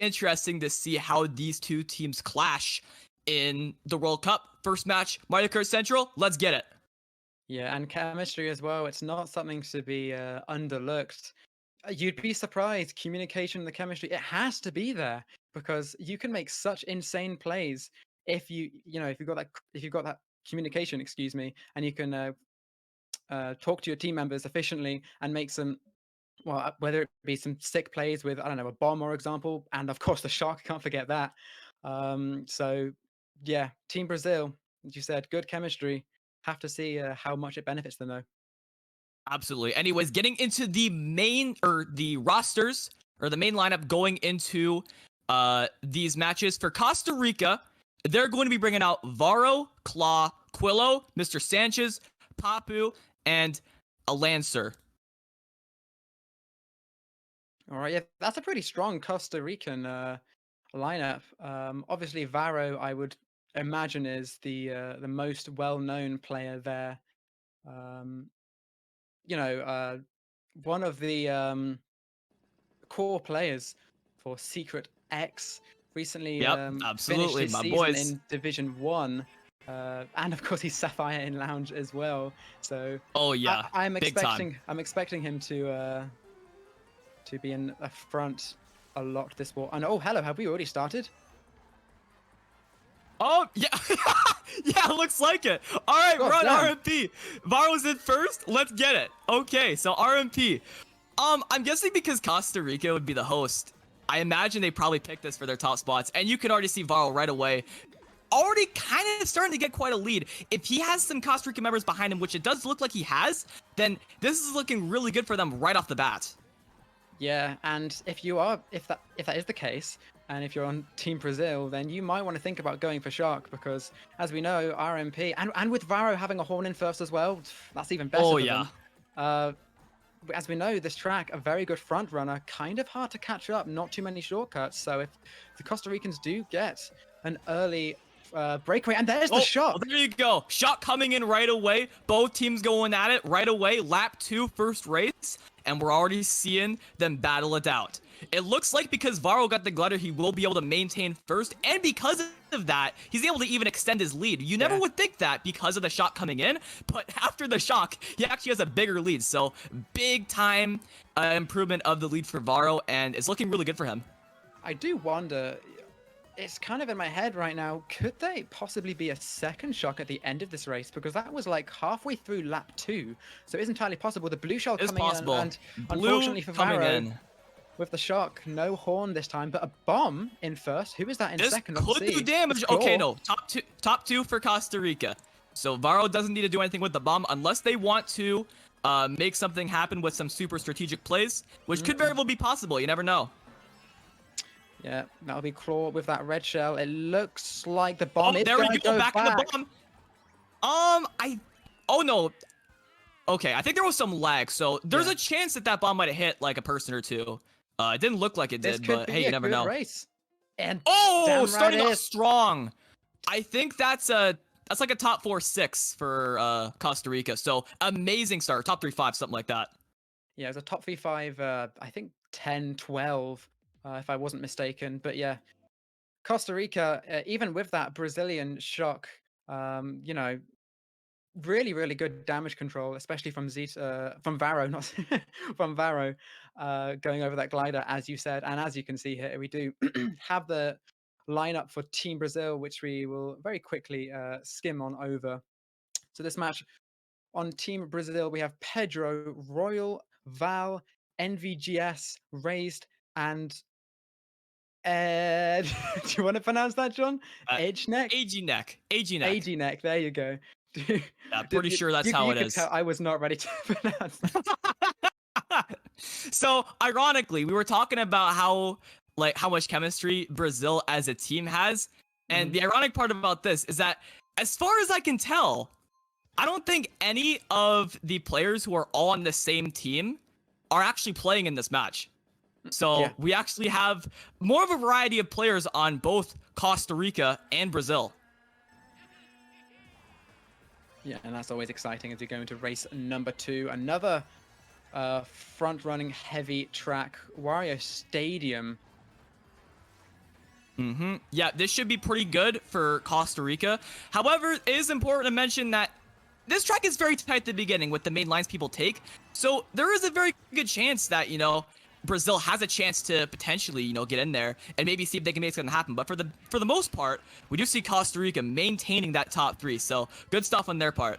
interesting to see how these two teams clash in the World Cup. First match, Mario Kart Central. Let's get it. Yeah, and chemistry as well. It's not something to be underlooked. You'd be surprised. Communication, the chemistry, it has to be there because you can make such insane plays if if you've got that communication, excuse me, and you can talk to your team members efficiently and make some, well, whether it be some sick plays with, I don't know, a bomb, or example, and of course the shark, can't forget that. So yeah, Team Brazil, as you said, good chemistry. Have to see how much it benefits them though. Absolutely. Anyways, getting into the main or the rosters or the main lineup going into these matches for Costa Rica, they're going to be bringing out Varo, Claw, Quillo, Mr. Sanchez, Papu, and a Lancer. All right, yeah, that's a pretty strong Costa Rican lineup. Obviously, Varo, I would imagine, is the most well-known player there. Um, one of the core players for Secret X recently Yep, finished absolutely, his my season boys. in Division 1. And of course, he's Sapphire in Lounge as well. So Oh yeah, I'm big time. expecting him to be in the front a lot this war. And oh, hello, have we already started? Oh yeah, yeah, looks like it. All right, God run damn. RMP. Varo's in first. Let's get it. Okay, so RMP. I'm guessing because Costa Rica would be the host, I imagine they probably picked this for their top spots, and you can already see Varo right away. Already kind of starting to get quite a lead. If he has some Costa Rica members behind him, which it does look like he has, then this is looking really good for them right off the bat. Yeah, and if that is the case, and if you're on Team Brazil, then you might want to think about going for Shark because, as we know, RMP and with Varo having a horn in first as well, that's even better Oh for yeah. them. As we know, this track, a very good front runner, kind of hard to catch up, not too many shortcuts. So if the Costa Ricans do get an early breakaway, and there's the shot. Well, there you go. Shot coming in right away. Both teams going at it right away. Lap 2, first race. And we're already seeing them battle it out. It looks like because Varo got the glider, he will be able to maintain first. And because of that, he's able to even extend his lead. You never would think that because of the shot coming in. But after the shock, he actually has a bigger lead. So big time improvement of the lead for Varo. And it's looking really good for him. I do wonder, it's kind of in my head right now, could they possibly be a second shock at the end of this race? Because that was like halfway through lap 2. So it is entirely possible. The blue shell coming in, and unfortunately for Varo, with the shock, no horn this time, but a bomb in first. Who is that in second? This could do damage. Okay, no. Top two for Costa Rica. So Varo doesn't need to do anything with the bomb unless they want to make something happen with some super strategic plays, which could very well be possible. You never know. Yeah, that'll be Claw with that red shell. It looks like the bomb is there we go. Back in the bomb. Oh no. Okay, I think there was some lag, so there's a chance that that bomb might have hit like a person or two. It didn't look like it did, but hey, you never know. Race. And starting off strong. I think that's like a top 4-6 for Costa Rica. So amazing start, top 3-5, something like that. Yeah, it was a top 3-5. I think 10-12. If I wasn't mistaken. But yeah, Costa Rica, even with that Brazilian shock, really, really good damage control, especially from Varo, not from Varo, going over that glider, as you said. And as you can see here, we do have the lineup for Team Brazil, which we will very quickly skim on over. So this match on Team Brazil, we have Pedro, Royal, Val, NVGS, Raised, and do you want to pronounce that, John? Edgeneck? AG-neck. AG-neck, there you go. Yeah, pretty sure that's how it is. Tell I was not ready to pronounce that. So, ironically, we were talking about how much chemistry Brazil as a team has. And the ironic part about this is that, as far as I can tell, I don't think any of the players who are all on the same team are actually playing in this match. So we actually have more of a variety of players on both Costa Rica and Brazil. Yeah, and that's always exciting as we go into race number 2. Another front-running heavy track, Wario Stadium. Yeah, this should be pretty good for Costa Rica. However, it is important to mention that this track is very tight at the beginning with the main lines people take. So there is a very good chance that, Brazil has a chance to potentially, get in there and maybe see if they can make something happen. But for the most part, we do see Costa Rica maintaining that top 3. So good stuff on their part.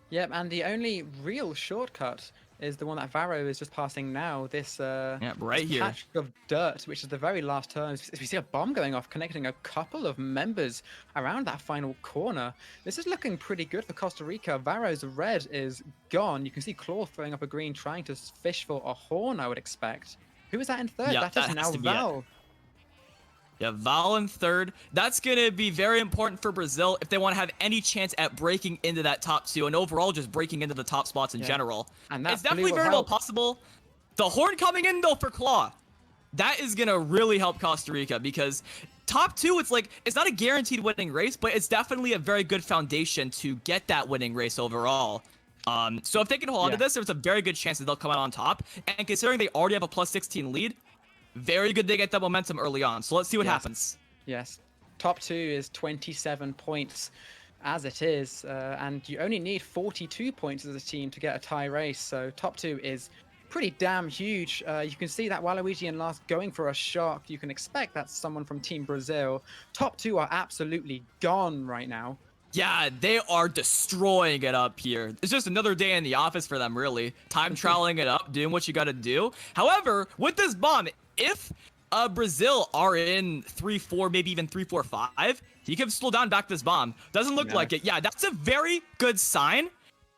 Yep, and the only real shortcut is the one that Varo is just passing now. This right this here. patch of dirt, which is the very last turn. As we see a bomb going off, connecting a couple of members around that final corner. This is looking pretty good for Costa Rica. Varo's red is gone. You can see Claw throwing up a green, trying to fish for a horn, I would expect. Who is that in third? Yeah, that is now Val. Yeah, Val in third. That's going to be very important for Brazil if they want to have any chance at breaking into that top 2 and overall just breaking into the top spots in general. And it's definitely very well possible. The horn coming in, though, for Claw. That is going to really help Costa Rica because top 2, it's not a guaranteed winning race, but it's definitely a very good foundation to get that winning race overall. So if they can hold on to this, there's a very good chance that they'll come out on top. And considering they already have a plus 16 lead, very good they get that momentum early on. So let's see what happens. Yes. Top 2 is 27 points as it is. And you only need 42 points as a team to get a tie race. So top 2 is pretty damn huge. You can see that Waluigi and Last going for a shock. You can expect that's someone from Team Brazil. Top 2 are absolutely gone right now. Yeah, they are destroying it up here. It's just another day in the office for them, really. Time trialing it up, doing what you got to do. However, with this bomb, if Brazil are in 3-4, maybe even 3-4-5, he can slow down back this bomb. Doesn't look like it. Yeah, that's a very good sign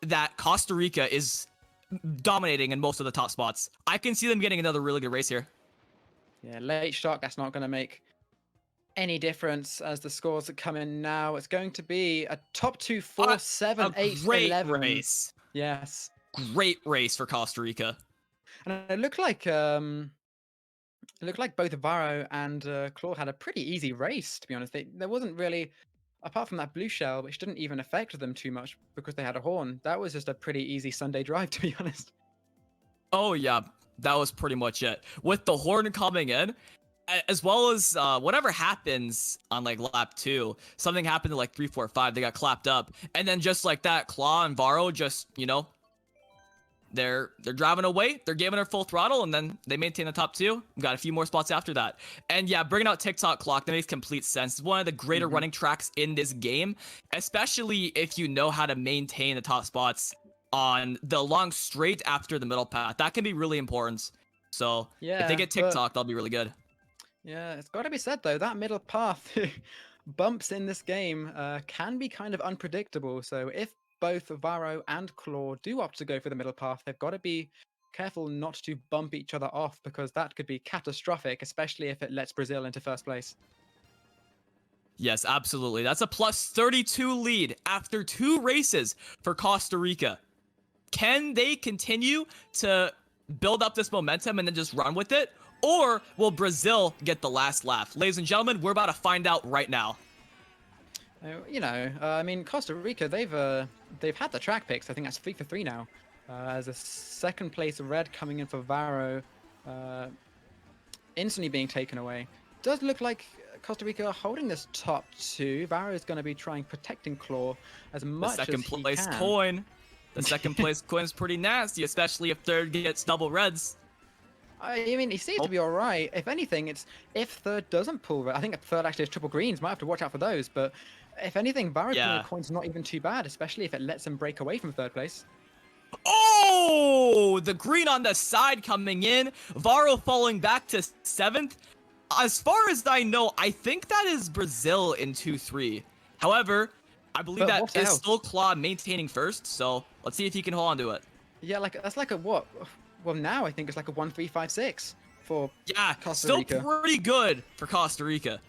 that Costa Rica is dominating in most of the top spots. I can see them getting another really good race here. Yeah, late shock, that's not going to make any difference as the scores that come in now. It's going to be a top 2, 4, 7, 8, great 11. Race. Yes. Great race for Costa Rica. And it looked like both Varo and Claw had a pretty easy race, to be honest. There wasn't really, apart from that blue shell, which didn't even affect them too much because they had a horn. That was just a pretty easy Sunday drive, to be honest. Oh, yeah. That was pretty much it. With the horn coming in, as well as whatever happens on lap 2, something happened to 3, 4, 5. They got clapped up, and then just like that, Claw and Varo just they're driving away. They're giving her full throttle, and then they maintain the top 2. We've got a few more spots after that, and yeah, bringing out Tick-Tock clock, that makes complete sense. It's one of the greater running tracks in this game, especially if you know how to maintain the top spots on the long straight after the middle path. That can be really important. So if they get Tick-Tock, that'll be really good. Yeah, it's got to be said, though, that middle path bumps in this game can be kind of unpredictable. So if both Varo and Claw do opt to go for the middle path, they've got to be careful not to bump each other off because that could be catastrophic, especially if it lets Brazil into first place. Yes, absolutely. That's a plus 32 lead after 2 races for Costa Rica. Can they continue to build up this momentum and then just run with it? Or will Brazil get the last laugh? Ladies and gentlemen, we're about to find out right now. I mean, Costa Rica, they've had the track picks. I think that's 3 for 3 now. As a second place red coming in for Varo, instantly being taken away. Does look like Costa Rica are holding this top 2. Varo is going to be trying protecting Claw as much as he can. The second place coin. The second place coin is pretty nasty, especially if third gets double reds. I mean, he seems to be all right. If anything, it's if third doesn't pull red. I think third actually has triple greens. Might have to watch out for those. But if anything, Varo's coin's not even too bad, especially if it lets him break away from third place. Oh, the green on the side coming in. Varo falling back to 7th. As far as I know, I think that is Brazil in 2-3. However, I believe that is still Claw maintaining first. So let's see if he can hold on to it. Yeah, that's like a what? Well, now I think it's like a 1-3-5-6 for Costa Rica. Still pretty good for Costa Rica.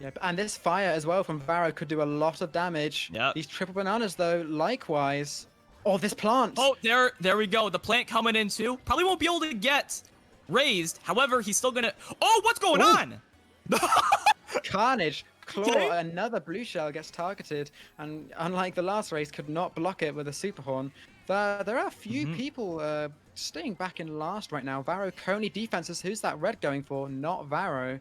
Yeah, and this fire as well from Varo could do a lot of damage. Yeah. These triple bananas, though, likewise. Oh, this plant. Oh, there we go. The plant coming in, too. Probably won't be able to get raised. However, he's still going to... Oh, what's going on? Carnage. Claw, another blue shell gets targeted, and unlike the last race, could not block it with a super horn. There are a few people staying back in last right now. Varo currently defenses. Who's that red going for? Not Varo.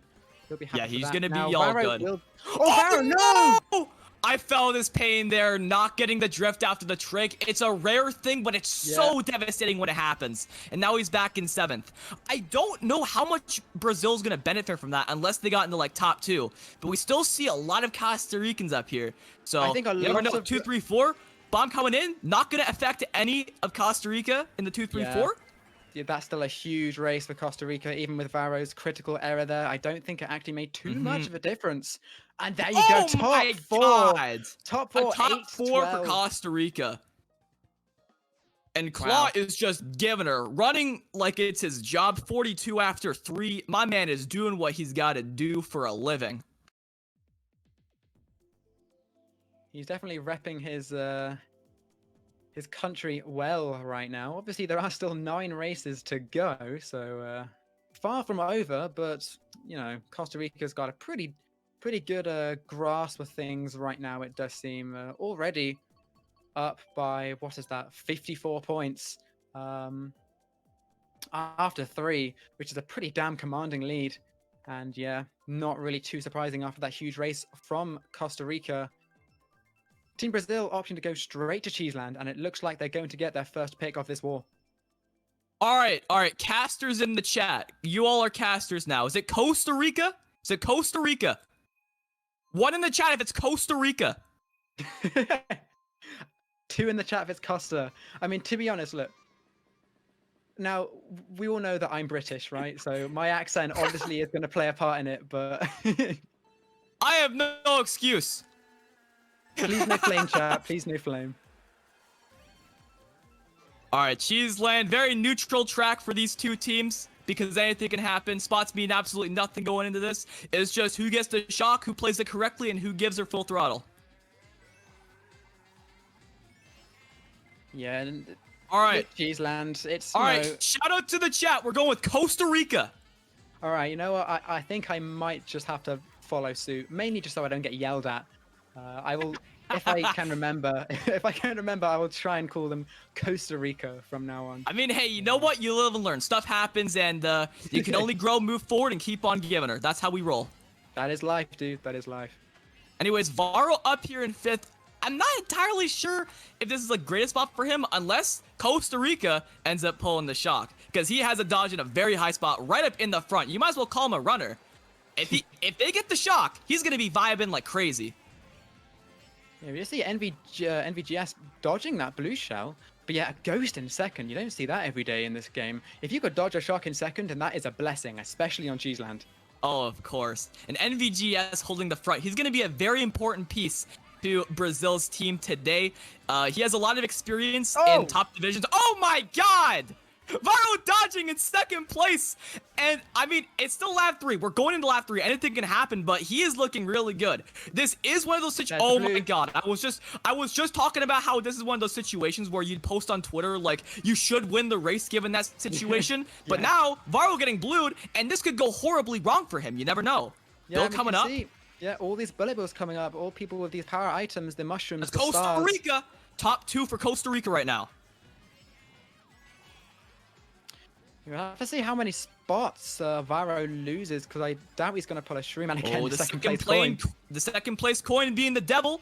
He'll be happy Yeah, for he's that. gonna Now, be all Varo good. will... Oh, Varo, no! I felt his pain there, not getting the drift after the trick. It's a rare thing, but it's so devastating when it happens. And now he's back in 7th. I don't know how much Brazil's gonna benefit from that unless they got into like top 2. But we still see a lot of Costa Ricans up here. So I think you never know. 2, 3, 4. Bomb coming in, not gonna affect any of Costa Rica in the 2, 3, 4. Yeah, that's still a huge race for Costa Rica, even with Varo's critical error there. I don't think it actually made too much of a difference. And there you go, top 4. God. Top 4, top 4 for Costa Rica. And Claw is just giving her, running like it's his job. 42 after 3. My man is doing what he's got to do for a living. He's definitely repping his country well right now. Obviously, there are still 9 races to go, so far from over. But you know, Costa Rica's got a pretty good grasp of things right now. It does seem already up by what is that? 54 points after 3, which is a pretty damn commanding lead. And yeah, not really too surprising after that huge race from Costa Rica. Team Brazil opting to go straight to Cheeseland, and it looks like they're going to get their first pick of this war. All right. Casters in the chat. You all are casters now. Is it Costa Rica? Is it Costa Rica? One in the chat if it's Costa Rica. 2 in the chat if it's Costa. I mean, to be honest, look. Now, we all know that I'm British, right? So my accent obviously is going to play a part in it, but... I have no excuse. Please no flame, chat. Please no flame. All right, Cheeseland, very neutral track for these two teams because anything can happen. Spots mean absolutely nothing going into this. It's just who gets the shock, who plays it correctly, and who gives her full throttle. Yeah. And all right, Cheeseland. It's all right. Shout out to the chat. We're going with Costa Rica. All right. You know what? I think I might just have to follow suit, mainly just so I don't get yelled at. I will, if I can remember, I will try and call them Costa Rica from now on. I mean, hey, you know what? You live and learn. Stuff happens, and you can only grow, move forward, and keep on giving her. That's how we roll. That is life, dude. That is life. Anyways, Varo up here in 5th. I'm not entirely sure if this is the greatest spot for him, unless Costa Rica ends up pulling the shock, because he has a dodge in a very high spot right up in the front. You might as well call him a runner. If they get the shock, he's gonna be vibing like crazy. Yeah, we just see NVGS dodging that blue shell, but yeah, a ghost in 2nd. You don't see that every day in this game. If you could dodge a shock in 2nd, and that is a blessing, especially on Cheeseland. Oh, of course. And NVGS holding the front. He's going to be a very important piece to Brazil's team today. He has a lot of experience in top divisions. Oh my god! Varo dodging in 2nd place. And I mean, it's still lap 3. We're going into lap 3. Anything can happen, but he is looking really good. This is one of those situations. Oh my god. I was just talking about how this is one of those situations where you'd post on Twitter like you should win the race given that situation. But now Varo getting blued, and this could go horribly wrong for him. You never know. Yeah, Bill coming up. Yeah, all these bullet bills coming up. All people with these power items, the mushrooms, the Costa stars. Rica, top 2 for Costa Rica right now. We'll have to see how many spots Varo loses, because I doubt he's going to pull a shroom and again the second place coin. The second place coin being the devil,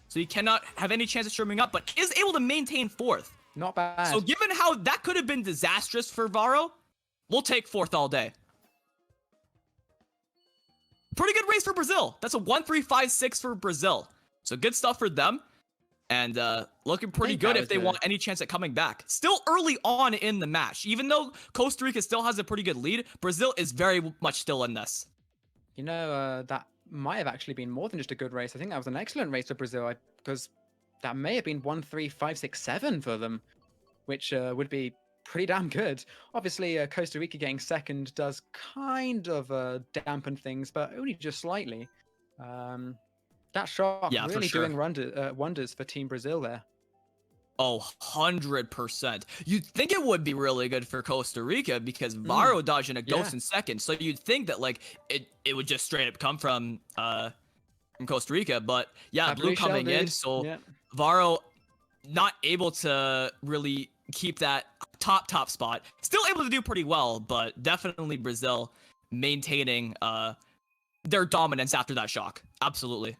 so he cannot have any chance of shrooming up, but is able to maintain 4th. Not bad. So given how that could have been disastrous for Varo, we'll take 4th all day. Pretty good race for Brazil. That's a 1-3-5-6 for Brazil. So good stuff for them. And looking pretty good if they want any chance at coming back. Still early on in the match. Even though Costa Rica still has a pretty good lead, Brazil is very much still in this. You know, that might have actually been more than just a good race. I think that was an excellent race for Brazil, because that may have been 1-3-5-6-7 for them, which would be pretty damn good. Obviously, Costa Rica getting 2nd does kind of dampen things, but only just slightly. That shot really doing wonders for Team Brazil there. Oh, 100%. You'd think it would be really good for Costa Rica because Varo dodging a ghost in 2nd. So you'd think that like it would just straight up come from Costa Rica. But yeah, blue coming in. So Varo not able to really keep that top spot. Still able to do pretty well, but definitely Brazil maintaining their dominance after that shock. Absolutely.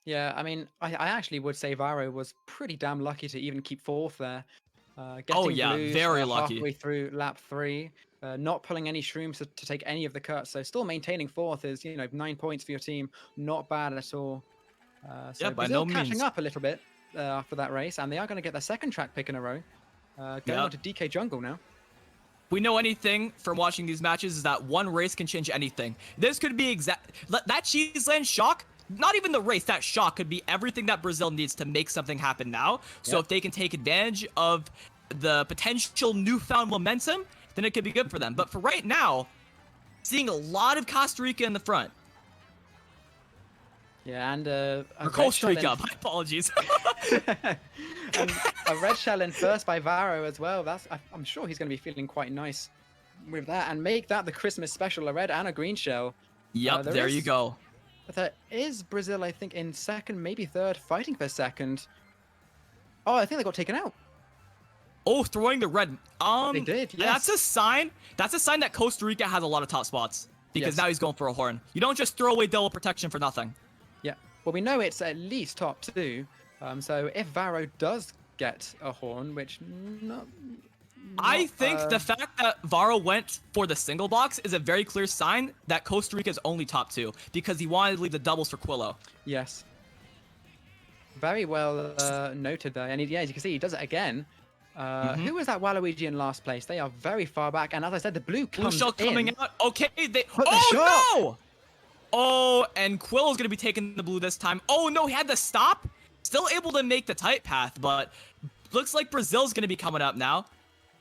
Yeah, I mean, I actually would say Varo was pretty damn lucky to even keep fourth there. Oh Getting yeah, blues very lucky. halfway through lap 3, not pulling any shrooms to take any of the cuts, so still maintaining fourth is, 9 points for your team. Not bad at all. So Yeah, by Brazil no catching means. up a little bit after that race, and they are going to get their second track pick in a row. Going Yep. on to DK Jungle now. We know anything from watching these matches is that one race can change anything. This could be that Cheeseland shock, not even the race, that shock could be everything that Brazil needs to make something happen now. So Yep. if they can take advantage of the potential newfound momentum, then it could be good for them. But for right now, seeing a lot of Costa Rica in the front. Yeah, and Or Costa Rica, my apologies. and a red shell in first by Varo as well. I'm sure he's going to be feeling quite nice with that, and make that the Christmas special, a red and a green shell. Yep, there you go. There is Brazil, I think, in second, maybe third, fighting for second. Oh, I think they got taken out. Oh, throwing the red. They did, yes. That's a sign. That's a sign that Costa Rica has a lot of top spots. Because Yes. now he's going for a horn. You don't just throw away double protection for nothing. Yeah. Well, we know it's at least top 2. So if Varo does get a horn, which I think the fact that Varo went for the single box is a very clear sign that Costa Rica is only top 2 because he wanted to leave the doubles for Quillo. Yes. Very well noted there. And yeah, as you can see, he does it again. Who was that Waluigi in last place? They are very far back. And as I said, the blue Blue comes shell coming in. out. Okay, they. But the Oh shot! no! Oh, and Quillo's gonna be taking the blue this time. Oh no, he had to stop. Still able to make the tight path, but looks like Brazil's gonna be coming up now.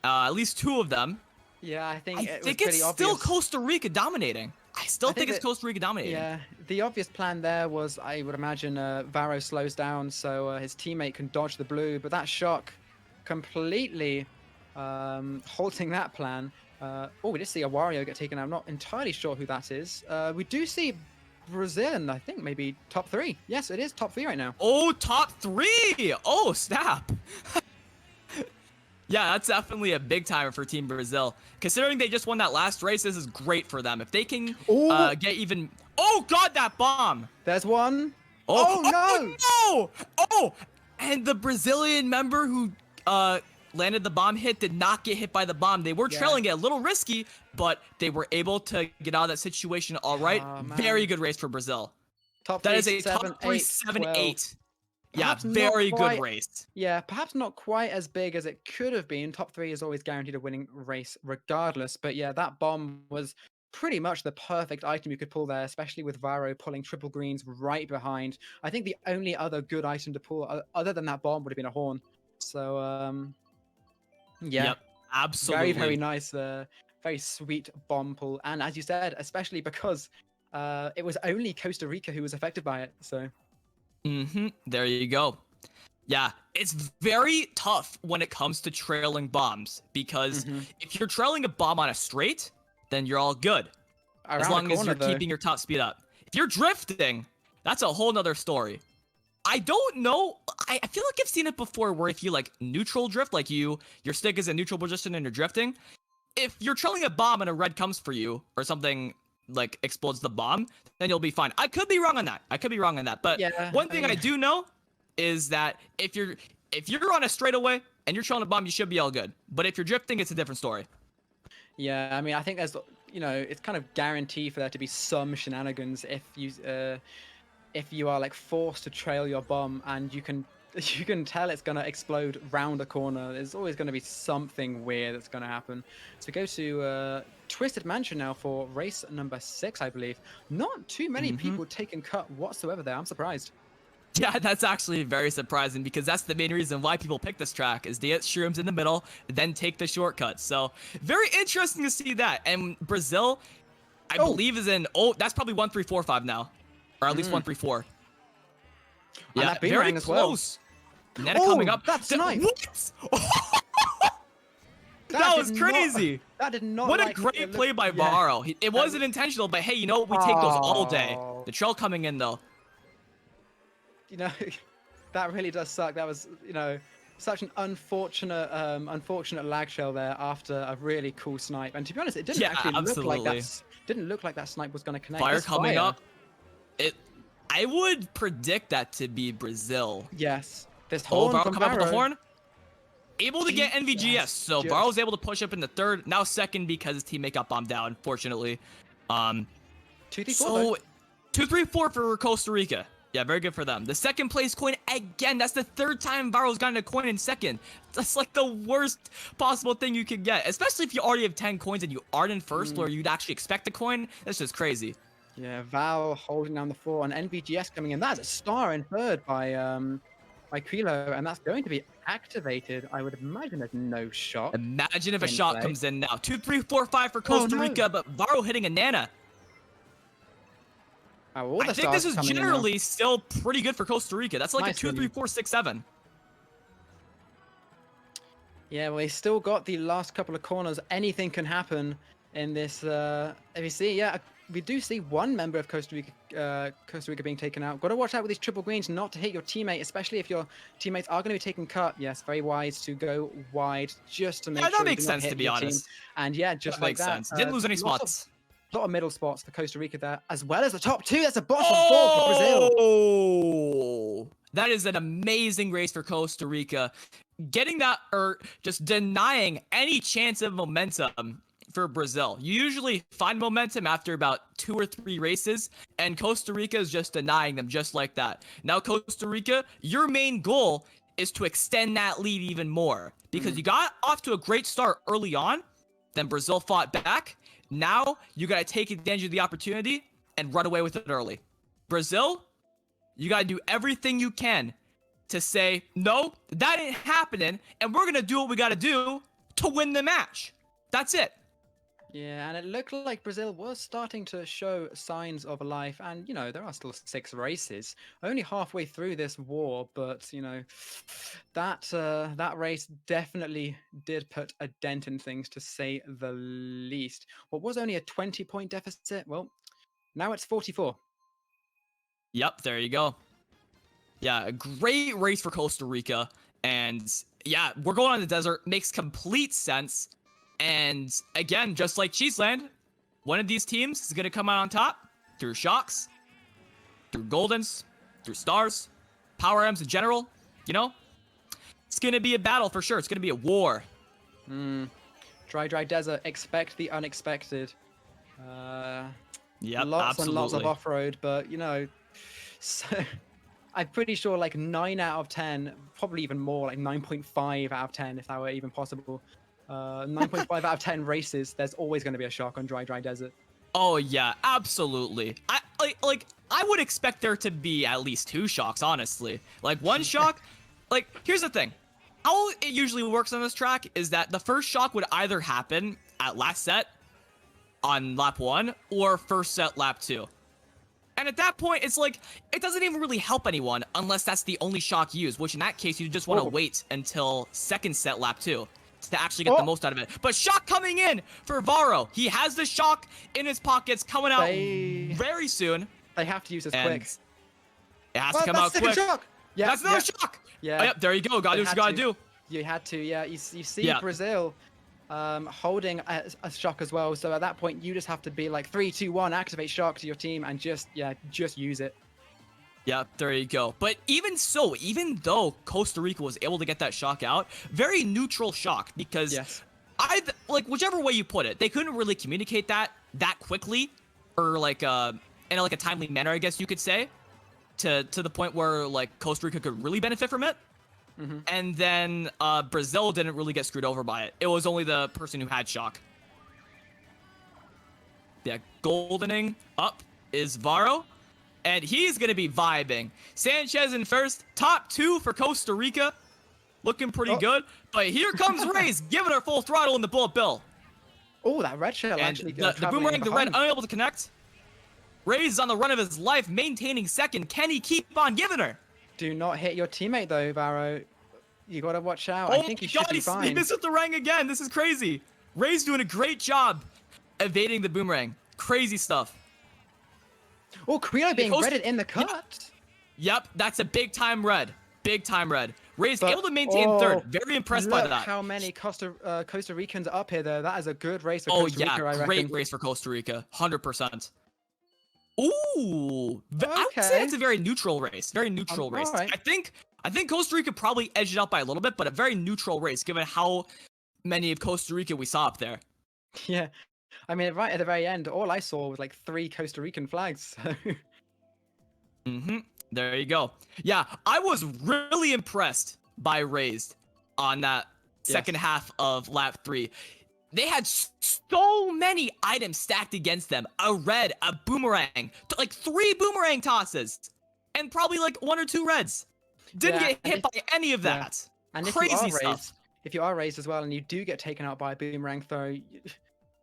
At least 2 of them. Yeah, I think I it was think pretty it's obvious. still Costa Rica dominating. I still I think think it's Costa Rica dominating. Yeah, the obvious plan there was, I would imagine, Varo slows down so his teammate can dodge the blue, but that shock completely halting that plan. We did see a Wario get taken out. I'm not entirely sure who that is. We do see Brazil in, I think, maybe top 3. Yes, it is top 3 right now. Oh, top 3! Oh, snap! Yeah, that's definitely a big timer for Team Brazil. Considering they just won that last race, this is great for them. If they can get even... Oh, God, that bomb! There's one. Oh, no! Oh, no! Oh, and the Brazilian member who landed the bomb hit did not get hit by the bomb. They were trailing it, a little risky, but they were able to get out of that situation all right. Very good race for Brazil. Top That 3, is a 7, top 3, 8, 7, 12. 8. Yeah, Perhaps not very quite- good race. Yeah, perhaps not quite as big as it could have been. Top 3 is always guaranteed a winning race regardless. But yeah, that bomb was pretty much the perfect item you could pull there, especially with Varo pulling triple greens right behind. I think the only other good item to pull other than that bomb would have been a horn. So, yeah. Yep, absolutely. Very, very nice. Very sweet bomb pull. And as you said, especially because it was only Costa Rica who was affected by it. So... There you go. Yeah, it's very tough when it comes to trailing bombs because if you're trailing a bomb on a straight, then you're all good. As long as you're keeping your top speed up. If you're drifting, that's a whole nother story. I don't know. I feel like I've seen it before where if you like neutral drift, like your stick is in neutral position and you're drifting, if you're trailing a bomb and a red comes for you or something like explodes the bomb, then you'll be fine. I could be wrong on that. But one thing I do know is that if you're on a straightaway and you're trailing a bomb, you should be all good. But if you're drifting, it's a different story. Yeah, I mean, I think there's, it's kind of guaranteed for there to be some shenanigans if you are like forced to trail your bomb and you can tell it's gonna explode round a corner. There's always gonna be something weird that's gonna happen. So go to Twisted Mansion now for race number 6, I believe. Not too many people taking cut whatsoever there. I'm surprised. Yeah, that's actually very surprising because that's the main reason why people pick this track is they get shrooms in the middle, then take the shortcut. So very interesting to see that. And Brazil, I believe is in, that's probably 1, 3, 4, 5 now. Or at least 1, 3, 4. Yeah, very close. Well. Netta coming up. That's nice. What? That was crazy. That did not. What a great play by Varo. It wasn't intentional, but hey, you know what? We take those all day. The trail coming in though. That really does suck. That was, such an unfortunate lag shell there after a really cool snipe. And to be honest, it didn't actually look like that snipe was going to connect. Fire This coming fire, up. I would predict that to be Brazil. Yes. This Oh, horn Varo from come up with the Varo. horn. Able to get NVGS. Yes, So just- Varo's able to push up in the third. Now second because his teammate got bombed down, fortunately. 2-3-4 So 2-3-4 for Costa Rica. Yeah, very good for them. The second place coin, again, that's the third time Varo's gotten a coin in second. That's like the worst possible thing you could get, especially if you already have 10 coins and you aren't in first where you'd actually expect a coin. That's just crazy. Yeah, Val holding down the 4 and NVGS coming in. That's a star in third by Kilo, and that's going to be activated. I would imagine there's no shot. Imagine if a in shot play. comes in now. 2-3-4-5 for Costa no. Rica, but Varo hitting a Nana. All I the think this stars is coming in now. generally still pretty good for Costa Rica. That's like Nice a win. 2-3-4-6-7. Yeah, well, he's still got the last couple of corners. Anything can happen in this. If you see, yeah, we do see one member of Costa Rica being taken out. Got to watch out with these triple greens not to hit your teammate, especially if your teammates are going to be taking cut. Yes, very wise to go wide just to make sure That you makes do not sense, hit to be your team. honest. And yeah, just That like makes that. sense. Didn't lose any lots of- spots. lot of middle spots for Costa Rica there, as well as the top two. That's a bottom four for Brazil. Oh, that is an amazing race for Costa Rica. Getting that, or just denying any chance of momentum for Brazil. You usually find momentum after about 2 or 3 races, and Costa Rica is just denying them just like that. Now, Costa Rica, your main goal is to extend that lead even more, because you got off to a great start early on, then Brazil fought back. Now, you got to take advantage of the opportunity and run away with it early. Brazil, you got to do everything you can to say, no, that ain't happening, and we're going to do what we got to do to win the match. That's it. Yeah, and it looked like Brazil was starting to show signs of life. And, there are still 6 races, only halfway through this war. But, that race definitely did put a dent in things, to say the least. What was only a 20-point deficit? Well, now it's 44. Yep, there you go. Yeah, a great race for Costa Rica. And, yeah, we're going on the desert. Makes complete sense. And again, just like Cheeseland, one of these teams is going to come out on top through shocks, through goldens, through stars, power M's in general. It's going to be a battle for sure. It's going to be a war. Dry desert. Expect the unexpected. Yep, lots absolutely. and lots of off-road, but so I'm pretty sure like 9 out of 10, probably even more, like 9.5 out of 10 if that were even possible. 9.5 out of 10 races, there's always going to be a shock on dry desert. Oh yeah, absolutely. I would expect there to be at least 2 shocks, honestly. Like one shock, here's the thing. How it usually works on this track is that the first shock would either happen at last set on lap 1 or first set lap 2. And at that point, it's like, it doesn't even really help anyone unless that's the only shock used, which in that case, you just want to wait until second set lap 2 to actually get the most out of it. But shock coming in for Varo. He has the shock in his pockets coming out very soon. They have to use this And quick. It has to come out quick. Shock. Yeah, That's another shock. Yeah. Oh, yep, there you go. Gotta do what you gotta do. You had to, yeah. You see Brazil holding a shock as well. So at that point, you just have to be like 3, 2, 1, activate shock to your team and just use it. Yeah, there you go. But even so, even though Costa Rica was able to get that shock out, very neutral shock, because whichever way you put it, they couldn't really communicate that quickly, or in a timely manner, I guess you could say, to the point where Costa Rica could really benefit from it. And then Brazil didn't really get screwed over by it. It was only the person who had shock. Yeah, goldening up is Varo. And he's going to be vibing. Sanchez in first. Top 2 for Costa Rica. Looking pretty good. But here comes Ray's giving her full throttle in the bullet bill. Oh, that red shell And actually the boomerang, the red, unable to connect. Ray's on the run of his life, maintaining second. Can he keep on giving her? Do not hit your teammate, though, Varo. You got to watch out. I think you should be fine. He missed the rang again. This is crazy. Ray's doing a great job evading the boomerang. Crazy stuff. Oh, Creo being redded in the cut. Yep, that's a big time red. Big time red. Ray's But- able to maintain third. Very impressed by Look that. how many Costa Ricans are up here, though. That is a good race for Oh Costa yeah, Rica, I great reckon. race for Costa Rica. 100%. Ooh, I would say Okay. it's a very neutral race. Very neutral race. alright. I think Costa Rica probably edged it out by a little bit, but a very neutral race given how many of Costa Rica we saw up there. Yeah. I mean, right at the very end, all I saw was like 3 Costa Rican flags. So. There you go. Yeah, I was really impressed by Raised on that second half of lap 3. They had so many items stacked against them. A red, a boomerang, like 3 boomerang tosses, and probably like 1 or 2 reds. Didn't Yeah, get hit by any of yeah. that. And Crazy stuff. if you are raised as well and you do get taken out by a boomerang throw,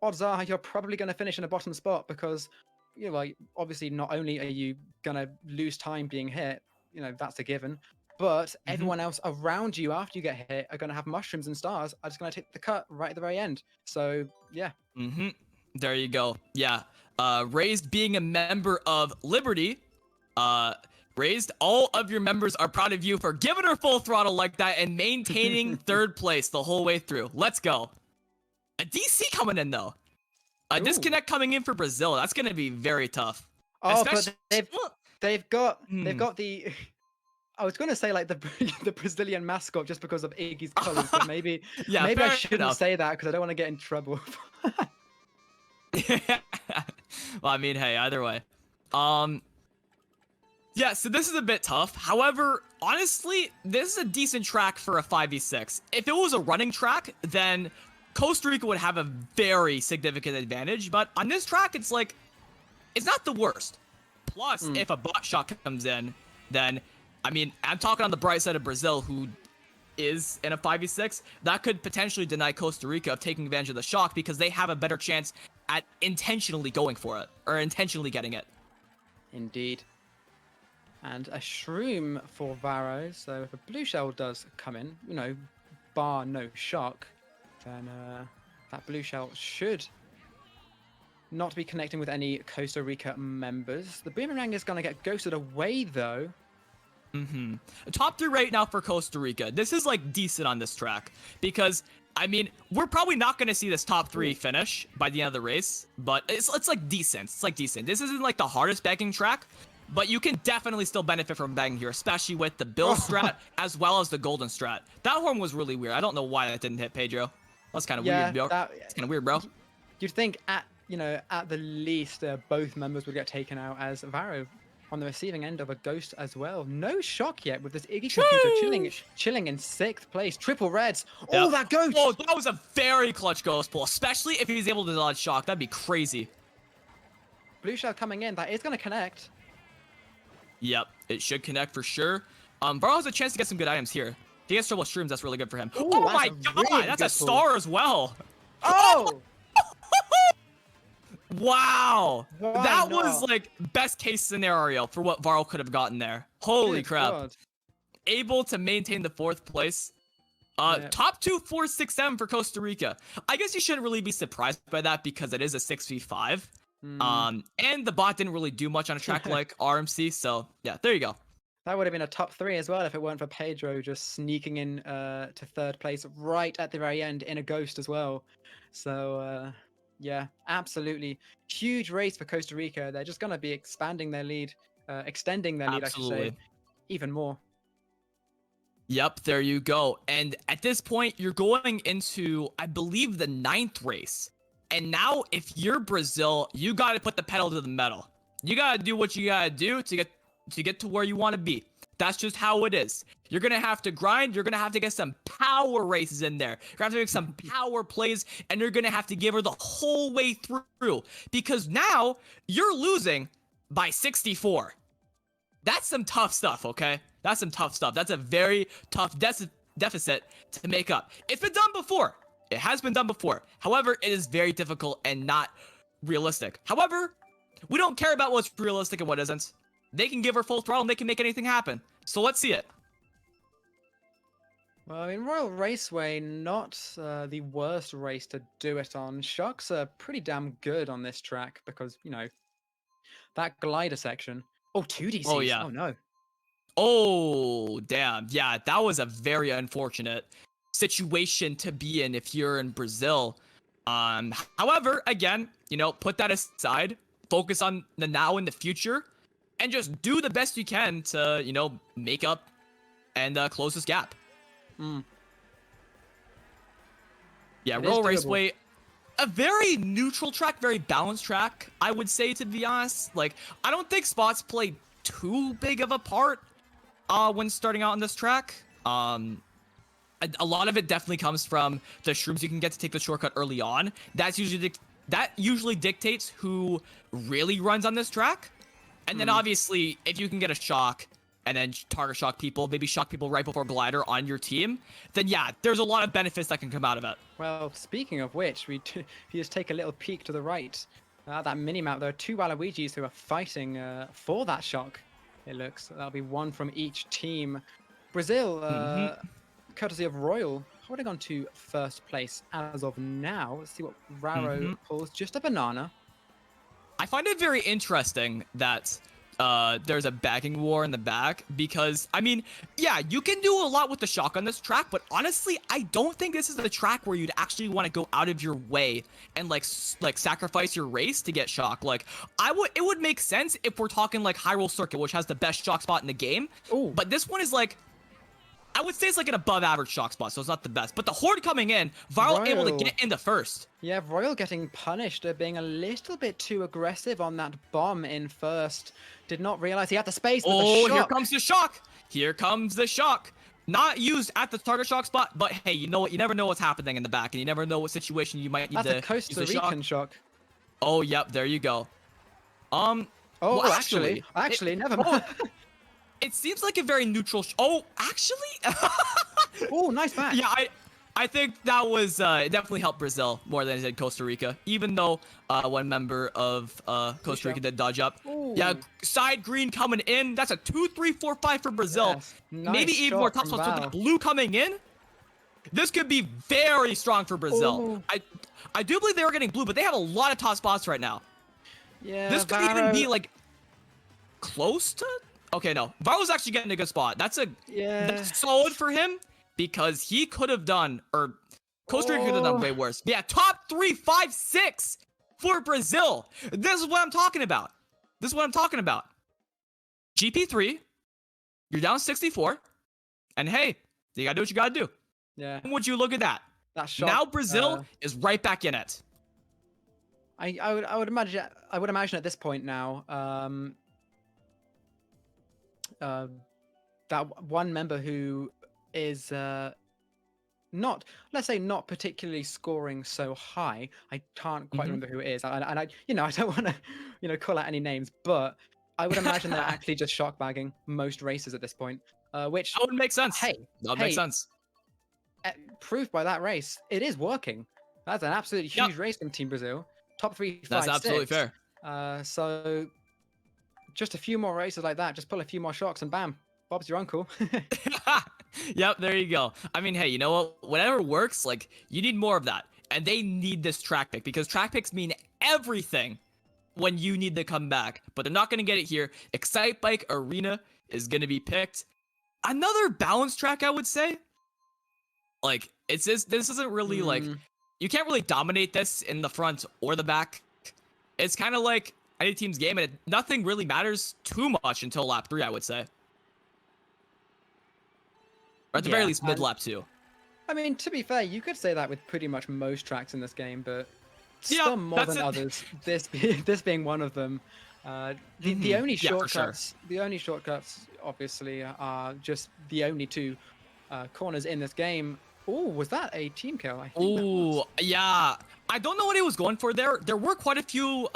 odds are you're probably going to finish in a bottom spot because, you know, like, obviously not only are you going to lose time being hit, you know, that's a given, but everyone else around you after you get hit are going to have mushrooms and stars are just going to take the cut right at the very end. So, yeah. There you go. Yeah. Raised being a member of Liberty, Raised, all of your members are proud of you for giving her full throttle like that and maintaining third place the whole way through. Let's go. A DC coming in though. A disconnect coming in for Brazil. That's going to be very tough. Oh, Especially... but they've got the. I was going to say like the Brazilian mascot just because of Iggy's colors, but maybe maybe I shouldn't say that because I don't want to get in trouble. Well, I mean, hey, either way. Yeah, so this is a bit tough. However, honestly, this is a decent track for a 5v6. If it was a running track, then Costa Rica would have a very significant advantage. But on this track, it's like, it's not the worst. Plus, if a bot shot comes in, then, I mean, I'm talking on the bright side of Brazil, who is in a 5v6. That could potentially deny Costa Rica of taking advantage of the shock because they have a better chance at intentionally going for it, or intentionally getting it. Indeed. And a shroom for Varo, so if a blue shell does come in, you know, bar no shock, then that blue shell should not be connecting with any Costa Rica members. The boomerang is going to get ghosted away, though. Top 3 right now for Costa Rica. This is, like, decent on this track, because, I mean, we're probably not going to see this top 3 finish by the end of the race, but it's like, decent. It's, like, decent. This isn't, like, the hardest bagging track, but you can definitely still benefit from bagging here, especially with the Bill strat as well as the Golden strat. That horn was really weird. I don't know why that didn't hit Pedro. That's kind of weird, bro. It's kind of weird, bro. You'd think at the least both members would get taken out, as Varo on the receiving end of a ghost as well. No shock yet with this Iggy computer chilling in 6th place. Triple reds. Yep. Oh, that ghost! Oh, that was a very clutch ghost pull, especially if he's able to dodge shock. That'd be crazy. Blue shell coming in. That is going to connect. Yep, it should connect for sure. Varo has a chance to get some good items here. If he gets trouble shrooms, that's really good for him. Ooh, oh my that's god, really that's a good star as well. Oh! Wow. Why that not? was like best case scenario for what Varo could have gotten there. Holy Good crap. God. Able to maintain the 4th place. Top 2, 4, 6, 7 for Costa Rica. I guess you shouldn't really be surprised by that because it is a 6v5. And the bot didn't really do much on a track like RMC, so yeah, there you go. That would have been a top 3 as well if it weren't for Pedro just sneaking in to 3rd place right at the very end in a ghost as well. So yeah, absolutely huge race for Costa Rica. They're just going to be expanding their lead, extending their lead, I should say, even more. Yep, there you go. And at this point, you're going into, I believe, the 9th race. And now, if you're Brazil, you got to put the pedal to the metal. You got to do what you got to do to get to where you want to be. That's just how it is. You're going to have to grind. You're going to have to get some power races in there. You're going to have to make some power plays, and you're going to have to give her the whole way through. Because now, you're losing by 64. That's some tough stuff, okay? That's some tough stuff. That's a very tough deficit to make up. It's been done before. It has been done before. However, it is very difficult and not realistic. However, we don't care about what's realistic and what isn't. They can give her full throttle and they can make anything happen. So let's see it. Well, I mean, Royal Raceway, not the worst race to do it on. Shocks are pretty damn good on this track because, you know, that glider section. Oh, 2DCs. Oh, yeah. Oh, no. Oh, damn. Yeah, that was a very unfortunate situation to be in if you're in Brazil. However, again, put that aside, focus on the now and the future, and just do the best you can to, make up and close this gap. Mm. Yeah, It Roll is doable. Raceway, a very neutral track, very balanced track, I would say, to be honest. Like, I don't think spots play too big of a part when starting out on this track. A lot of it definitely comes from the shrooms you can get to take the shortcut early on. That usually dictates who really runs on this track. And then obviously, if you can get a shock and then target shock people, maybe shock people right before glider on your team, then yeah, there's a lot of benefits that can come out of it. Well, speaking of which, if you just take a little peek to the right, that mini-map, there are two Waluigis who are fighting for that shock, it looks. That'll be one from each team. Brazil, courtesy of Royal, holding on to first place as of now. Let's see what Varo pulls. Just a banana. I find it very interesting that there's a bagging war in the back because, I mean, yeah, you can do a lot with the shock on this track, but honestly, I don't think this is the track where you'd actually want to go out of your way and like sacrifice your race to get shock. Like, it would make sense if we're talking like Hyrule Circuit, which has the best shock spot in the game. Ooh. But this one is like, I would say it's like an above average shock spot, so it's not the best. But the Horde coming in, Varo able to get in the first. Yeah, Royal getting punished, being a little bit too aggressive on that bomb in first. Did not realize he had the space. Oh, the here shock. comes the shock. Here comes the shock. Not used at the target shock spot, but hey, you know what? You never know what's happening in the back, and you never know what situation you might need That's to a Costa use the Rican shock. Oh, yep, there you go. Oh, well, actually, never mind. It seems like a very neutral. Oh, actually. Oh, nice back. Yeah, I think that was it definitely helped Brazil more than it did Costa Rica, even though one member of Costa Rica did dodge up. Ooh. Yeah, side green coming in. That's a 2, 3, 4, 5 for Brazil. Yes. Nice Maybe even more shot top from spots with Val. the blue coming in. This could be very strong for Brazil. Ooh. I do believe they were getting blue, but they have a lot of top spots right now. Yeah, This could even be like close to. Okay, no. Varo's actually getting a good spot. That's solid for him because he could have done, or Costa Rica could have done way worse. Yeah, top 3, 5, 6 for Brazil. This is what I'm talking about. GP3, you're down 64, and hey, you gotta do what you gotta do. Yeah. Would you look at that? That shot. Now Brazil is right back in it. I would imagine at this point now, that one member who is not, let's say, not particularly scoring so high. I can't quite remember who it is, and I don't want to, call out any names, but I would imagine they're actually just shock bagging most races at this point, which That would make sense. Hey, that would make sense. Proved by that race, it is working. That's an absolutely huge race from Team Brazil. Top 3, 5, That's absolutely 6. fair. So just a few more races like that, just pull a few more shocks and bam, Bob's your uncle. Yep, there you go. I mean, hey, you know what? Whatever works, like, you need more of that. And they need this track pick because track picks mean everything when you need to come back. But they're not going to get it here. Excitebike Arena is going to be picked. Another balanced track, I would say. Like, this isn't really, like, you can't really dominate this in the front or the back. It's kind of like any team's game, and nothing really matters too much until lap 3, I would say. Or at the very least, mid-lap 2. I mean, to be fair, you could say that with pretty much most tracks in this game, but some more than others. This being one of them. The only shortcuts, obviously, are just the only two corners in this game. Oh, was that a team kill? Oh, yeah. I don't know what he was going for there. There were quite a few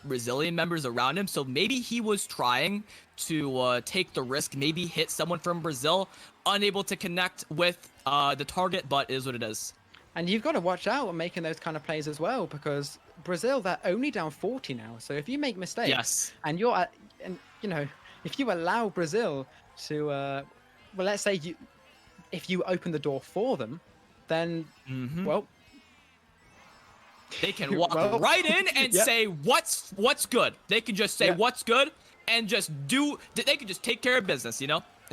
Brazilian members around him, so maybe he was trying to take the risk, maybe hit someone from Brazil, unable to connect with the target, but it is what it is. And you've got to watch out when making those kind of plays as well, because Brazil, they're only down 40 now. So if you make mistakes, and if you allow Brazil to, well, let's say if you open the door for them, then, well, they can walk right in and say, what's good? They can just say, what's good? And just they can just take care of business,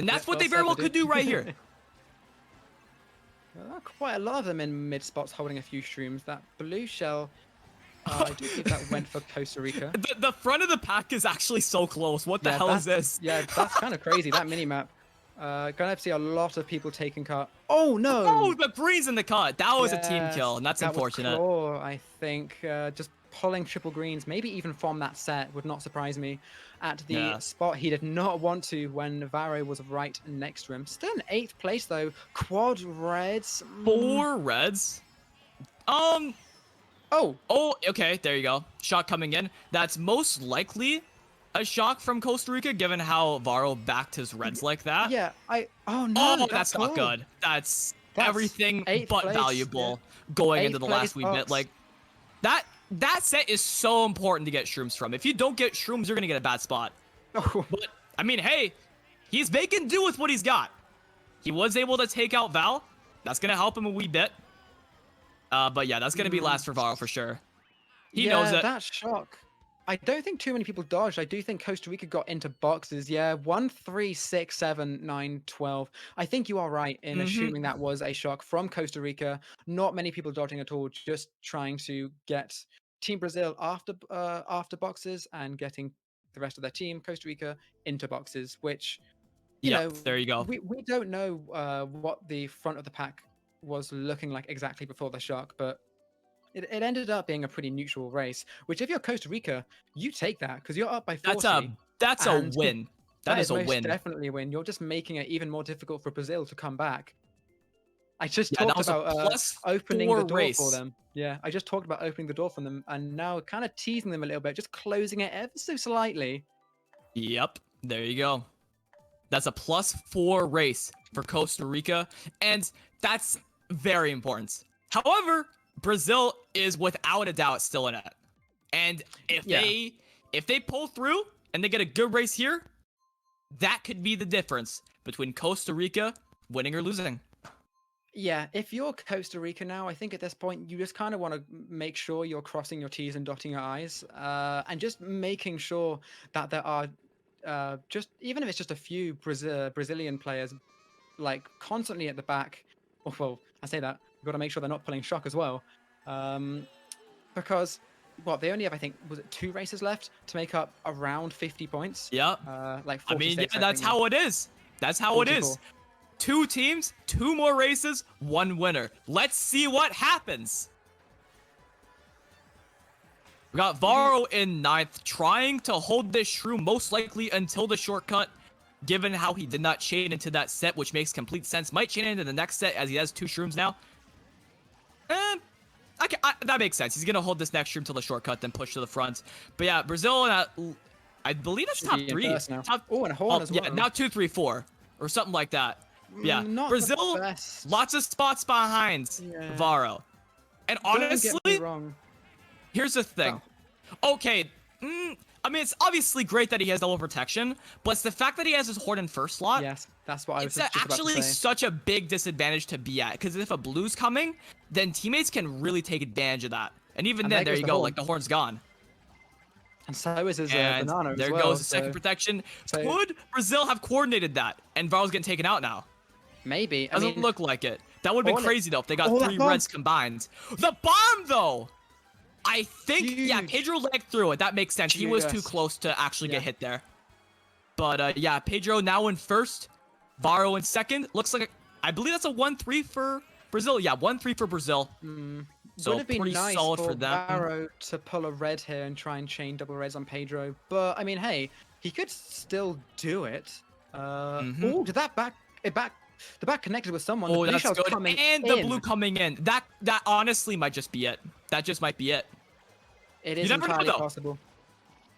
And that's what well they very said, well buddy. could do right here. Quite a lot of them in mid spots holding a few shrooms. That blue shell, I do believe that went for Costa Rica. The front of the pack is actually so close. What the hell is this? Yeah, that's kind of crazy. That mini map. Gonna see a lot of people taking Kart. Oh no! Oh, the green's in the cut. That was a team Yes, kill, and that's that was unfortunate. Claw, I think. Just pulling triple greens, maybe even from that set, would not surprise me. At the spot he did not want to when Varo was right next to him. Still in 8th place though. Quad reds. 4 reds. Oh, okay, there you go. Shot coming in. That's most likely a shock from Costa Rica, given how Varo backed his reds like that. Yeah, oh no, Oh, that's not good. That's everything 8th but place, valuable going into the 8th last wee place bit. box. Like, that set is so important to get shrooms from. If you don't get shrooms, you're gonna get a bad spot. Oh. But, I mean, hey, he's making do with what he's got. He was able to take out Val. That's gonna help him a wee bit. But yeah, that's gonna be last for Varo for sure. He knows it. That shock. I don't think too many people dodged. I do think Costa Rica got into boxes. Yeah, 1, 3, 6, 7, 9, 12. I think you are right in assuming that was a shock from Costa Rica. Not many people dodging at all, just trying to get Team Brazil after boxes and getting the rest of their team, Costa Rica, into boxes, which, you know, there you go. we don't know what the front of the pack was looking like exactly before the shock, but it ended up being a pretty neutral race, which if you're Costa Rica, you take that because you're up by 40. That's a win. That is a most win. Definitely a win. You're just making it even more difficult for Brazil to come back. I just that talked was a about opening the door race. for them. Yeah, I just talked about opening the door for them and now kind of teasing them a little bit, just closing it ever so slightly. Yep, there you go. That's a +4 race for Costa Rica, and that's very important. However, Brazil is without a doubt still in it. And if they pull through and they get a good race here, that could be the difference between Costa Rica winning or losing. Yeah, if you're Costa Rica now, I think at this point you just kind of want to make sure you're crossing your T's and dotting your I's, and just making sure that there are just, even if it's just a few Brazilian players, like constantly at the back. Oh, well, I say that, you've got to make sure they're not pulling shock as well. Because they only have, I think, was it 2 races left to make up around 50 points? Yeah. Like 46, I mean, yeah, that's how it is. That's how 44. it is. 2 teams, 2 more races, 1 winner. Let's see what happens. We got Varo in 9th, trying to hold this shroom most likely until the shortcut, given how he did not chain into that set, which makes complete sense. Might chain into the next set as he has 2 shrooms now. That makes sense. He's going to hold this next shroom till the shortcut, then push to the front. But yeah, Brazil, I believe that's top 3. Oh, and a horn as well. Yeah, now 2, 3, 4, or something like that. Yeah, Not Brazil, lots of spots behind Varo. And honestly, don't get me wrong. Here's the thing. Okay, I mean, it's obviously great that he has double protection, but it's the fact that he has his horn in first slot. Yes, that's what I was It's just about to actually say. such a big disadvantage to be at, because if a blue's coming, then teammates can really take advantage of that. And even then, there you go, like the horn's gone. And so is his And banana there as well. goes the second protection. Could Brazil have coordinated that? And Varo's getting taken out now. Maybe. Doesn't look like it. That would have been crazy, though, if they got 3 reds combined. The bomb, though! I think, yeah, Pedro lagged through it. That makes sense. He was too close to actually get hit there. But, yeah, Pedro now in first. Varo in second. Looks like, I believe that's a 1-3 for Brazil. Yeah, 1-3 for Brazil. So would have been pretty nice solid for for them. Varo to pull a red here and try and chain double reds on Pedro. But, I mean, hey, he could still do it. Oh, did that the back connected with someone. Oh, the that's good. And the blue coming coming in. That honestly might just be it. That just might be it. It is never know, entirely though. possible.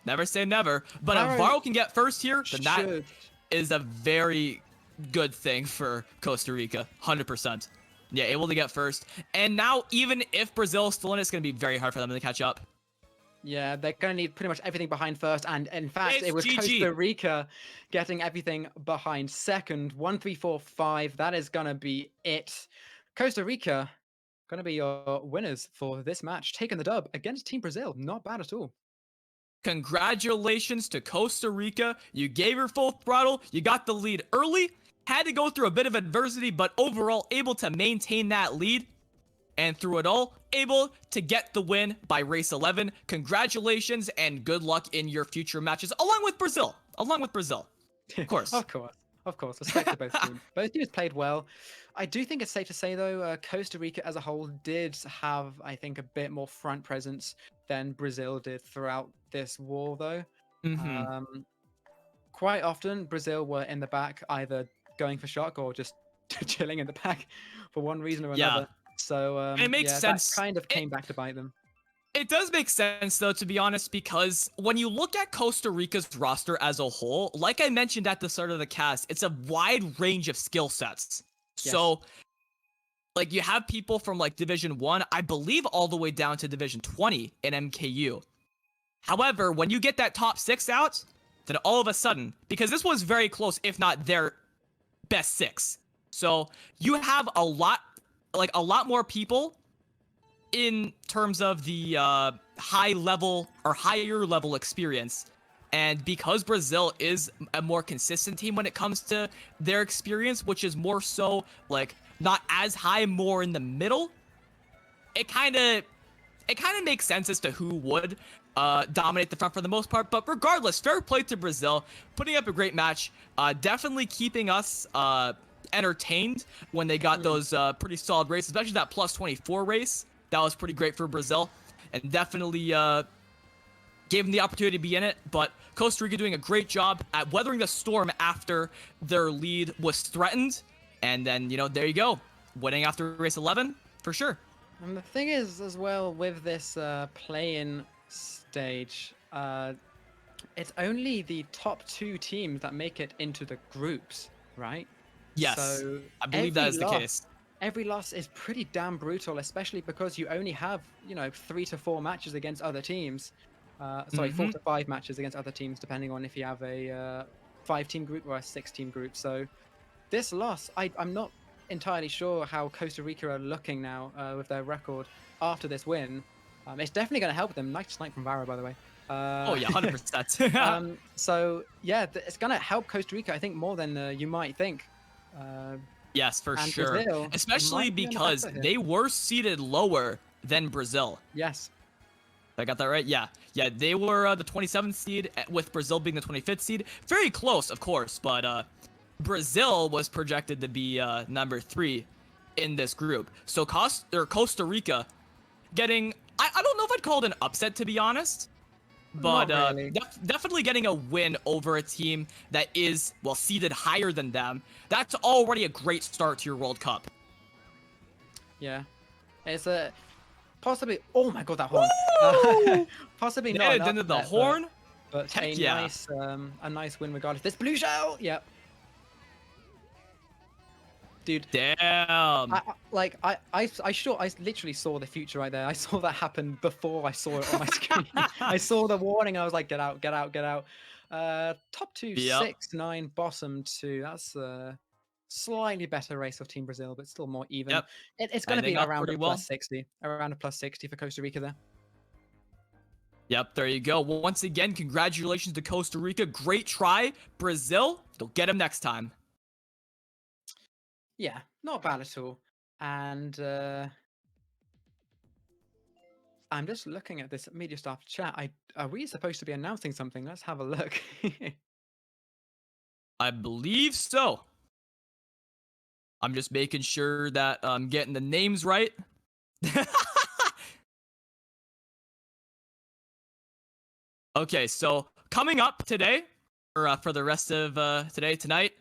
Never say never. But if Varo can get first here, then that is a very good thing for Costa Rica. 100%. Yeah, able to get first. And now, even if Brazil is still in it, it's going to be very hard for them to catch up. Yeah, they're going to need pretty much everything behind first. And in fact, it was GG. Costa Rica getting everything behind second. 1, 3, 4, 5. That is going to be it. Costa Rica going to be your winners for this match, taking the dub against Team Brazil. Not bad at all. Congratulations to Costa Rica. You gave her full throttle. You got the lead early. Had to go through a bit of adversity, but overall able to maintain that lead. And through it all, able to get the win by race 11. Congratulations and good luck in your future matches, along with Brazil. Of course. Of course. Respect to both teams. Both teams played well. I do think it's safe to say, though, Costa Rica as a whole did have, I think, a bit more front presence than Brazil did throughout this war, though. Quite often, Brazil were in the back, either going for shock or just chilling in the back for one reason or another. So it makes sense. That kind of came back to bite them. It does make sense, though, to be honest, because when you look at Costa Rica's roster as a whole, like I mentioned at the start of the cast, it's a wide range of skill sets. Yes. So, like, you have people from, like, Division 1, I believe all the way down to Division 20 in MKU. However, when you get that top 6 out, then all of a sudden, because this was very close, if not their best 6. So, you have a lot more people in terms of the high level or higher level experience. And because Brazil is a more consistent team when it comes to their experience, which is more so like not as high, more in the middle, it kind of makes sense as to who would dominate the front for the most part. But regardless, fair play to Brazil, putting up a great match, definitely keeping us entertained when they got those pretty solid races, especially that plus 24 race. That was pretty great for Brazil, and definitely gave them the opportunity to be in it. But Costa Rica doing a great job at weathering the storm after their lead was threatened. And then, there you go. Winning after race 11, for sure. And the thing is, as well, with this play-in stage, it's only the top 2 teams that make it into the groups, right? Yes, so I believe that is the case. Every loss is pretty damn brutal, especially because you only have, 3 to 4 matches against other teams. 4 to 5 matches against other teams, depending on if you have a 5-team group or a 6-team group. So this loss, I'm not entirely sure how Costa Rica are looking now with their record after this win. It's definitely going to help them. Nice snipe from Varo, by the way. Oh yeah, 100%. So yeah, it's going to help Costa Rica, I think, more than you might think. Yes, for sure. Brazil especially because they were seated lower than Brazil. Yes. I got that right? Yeah. Yeah, they were the 27th seed, with Brazil being the 25th seed. Very close, of course, but Brazil was projected to be number 3 in this group. So Costa Rica getting, I don't know if I'd call it an upset, to be honest. But really. Definitely getting a win over a team that is, well, seeded higher than them. That's already a great start to your World Cup. Yeah. It's possibly, oh my god, that horn. Possibly not enough into the horn. But a nice win regardless. This blue shell! Yep. Dude. Damn. I literally saw the future right there. I saw that happen before I saw it on my screen. I saw the warning. I was like, get out, get out, get out. Top 2, 6, 9, bottom 2. That's a slightly better race of Team Brazil, but still more even. Yep. It's going to be around a plus 60. Around a plus 60 for Costa Rica there. Yep, there you go. Once again, congratulations to Costa Rica. Great try. Brazil, they'll get him next time. Yeah, not bad at all. And I'm just looking at this media staff chat. Are we supposed to be announcing something? Let's have a look. I believe so. I'm just making sure that I'm getting the names right. Okay, so coming up today, or for the rest of tonight,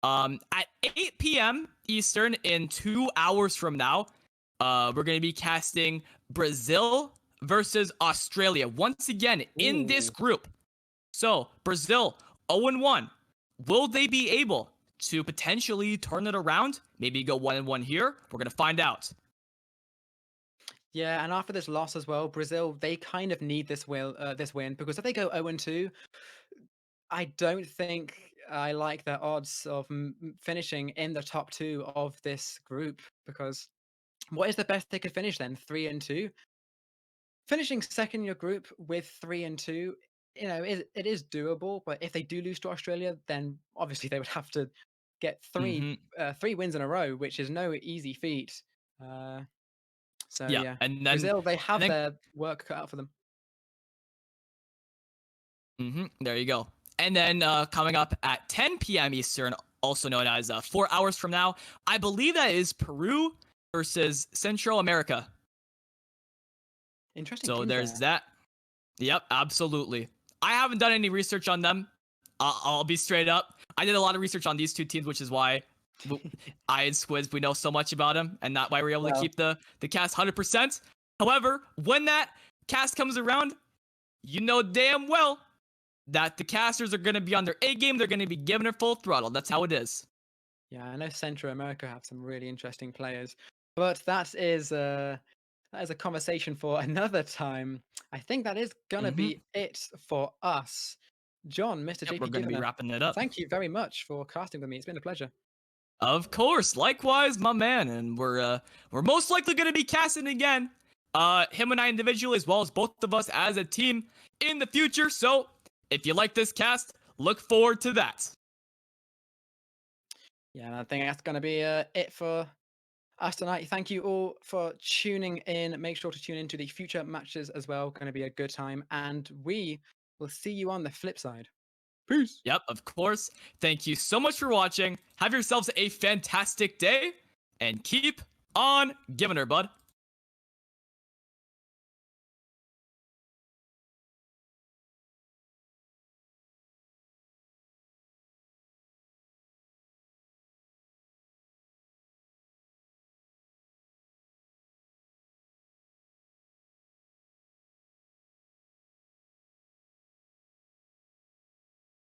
at 8 p.m. Eastern, in 2 hours from now, we're going to be casting Brazil versus Australia once again in this group. So Brazil 0-1. Will they be able to potentially turn it around? Maybe go 1-1 here. We're going to find out. Yeah, and after this loss as well, Brazil, they kind of need this win, because if they go 0-2, I don't think I like their odds of finishing in the top 2 of this group, because what is the best they could finish then? 3-2? Finishing second in your group with 3-2 it is doable. But if they do lose to Australia, then obviously they would have to get Hmm. three wins in a row, which is no easy feat. Uh, so Yeah, yeah, and then Brazil, they and have then their work cut out for them. there you go. And then coming up at 10 p.m. Eastern, also known as 4 hours from now, I believe that is Peru versus Central America. Interesting So teams there's there. that. Yep, absolutely. I haven't done any research on them. I'll be straight up. I did a lot of research on these two teams, which is why I and Squidz, we know so much about them, and not why we're able to Well, keep the cast 100%. However, when that cast comes around, you know damn well that the casters are going to be on their A game. They're going to be giving it full throttle. That's how it is. yeah, I know Central America have some really interesting players, but that is a conversation for another time. I think that is gonna Hmm. be it for us. John, Mr. Yep, we're JP going to be Givener, wrapping it up. thank you very much for casting with me. It's been a pleasure. Of course, likewise, my man, and we're most likely going to be casting again. Him and I individually, as well as both of us as a team in the future. So, if you like this cast, look forward to that. Yeah, and I think that's gonna be it for us tonight. Thank you all for tuning in. Make sure to tune into the future matches as well. Going to be a good time, and we will see you on the flip side. Peace. Yep, of course. Thank you so much for watching. Have yourselves a fantastic day, and keep on giving her, bud.